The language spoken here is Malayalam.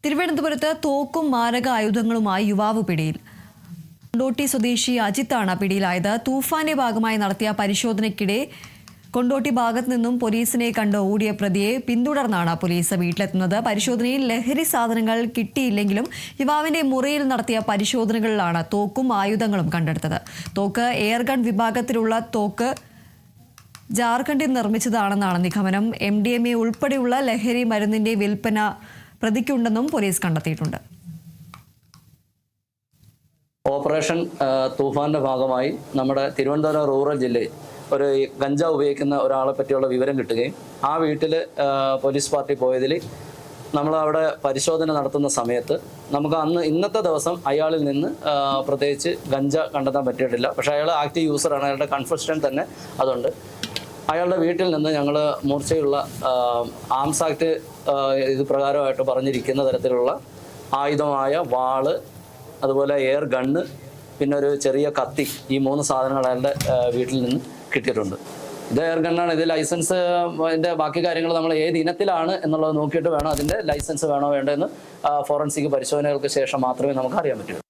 തിരുവനന്തപുരത്ത് തോക്കും മാരക ആയുധങ്ങളുമായി യുവാവ് പിടിയിൽ. കൊണ്ടോട്ടി സ്വദേശി അജിത്താണ് പിടിയിലായത്. തൂഫാന്റെ ഭാഗമായി നടത്തിയ പരിശോധനയ്ക്കിടെ കൊണ്ടോട്ടി ഭാഗത്ത് നിന്നും പോലീസിനെ കണ്ട് ഓടിയ പ്രതിയെ പിന്തുടർന്നാണ് പോലീസ് വീട്ടിലെത്തുന്നത്. പരിശോധനയിൽ ലഹരി സാധനങ്ങൾ കിട്ടിയില്ലെങ്കിലും യുവാവിന്റെ മുറിയിൽ നടത്തിയ പരിശോധനകളിലാണ് തോക്കും ആയുധങ്ങളും കണ്ടെടുത്തത്. തോക്ക് എയർഗൺ വിഭാഗത്തിലുള്ള തോക്ക് ജാർഖണ്ഡിൽ നിർമ്മിച്ചതാണെന്നാണ് നിഗമനം. MDMA ഉൾപ്പെടെയുള്ള ലഹരി മരുന്നിന്റെ വിൽപ്പന പ്രതിക്കുണ്ടെന്നും പോലീസ് കണ്ടെത്തിയിട്ടുണ്ട്. ഓപ്പറേഷൻ തൂഫാന്റെ ഭാഗമായി നമ്മുടെ തിരുവനന്തപുരം റൂറൽ ജില്ലയിൽ ഒരു ഗഞ്ചാവ് ഉപയോഗിക്കുന്ന ഒരാളെ പറ്റിയുള്ള വിവരം കിട്ടുകയും ആ വീട്ടിൽ പോലീസ് പാർട്ടി പോയതിൽ നമ്മൾ അവിടെ പരിശോധന നടത്തുന്ന സമയത്ത് നമുക്ക് ഇന്നത്തെ ദിവസം അയാളിൽ നിന്ന് പ്രത്യേകിച്ച് ഗഞ്ച കണ്ടെത്താൻ പറ്റിയിട്ടില്ല. പക്ഷേ അയാൾ ആക്റ്റീവ് യൂസറാണ്. അയാളുടെ കൺഫെഷൻ തന്നെ അതുണ്ട്. അയാളുടെ വീട്ടിൽ നിന്ന് ഞങ്ങൾ മൂർച്ചയുള്ള ആംസ് ആക്ട് ഇത് പ്രകാരമായിട്ട് പറഞ്ഞിരിക്കുന്ന തരത്തിലുള്ള ആയുധമായ വാള്, അതുപോലെ എയർ ഗണ്ണ്, പിന്നെ ഒരു ചെറിയ കത്തി, ഈ 3 സാധനങ്ങൾ അയാളുടെ വീട്ടിൽ നിന്ന് കിട്ടിയിട്ടുണ്ട്. ഇത് എയർ ഗണ്ണാണ്. ഇത് ലൈസൻസ് അതിൻ്റെ ബാക്കി കാര്യങ്ങൾ നമ്മൾ ഏത് ഇനത്തിലാണ് എന്നുള്ളത് നോക്കിയിട്ട് വേണം അതിൻ്റെ ലൈസൻസ് വേണോ വേണ്ടതെന്ന് ഫോറൻസിക് പരിശോധനകൾക്ക് ശേഷം മാത്രമേ നമുക്ക് അറിയാൻ പറ്റൂ.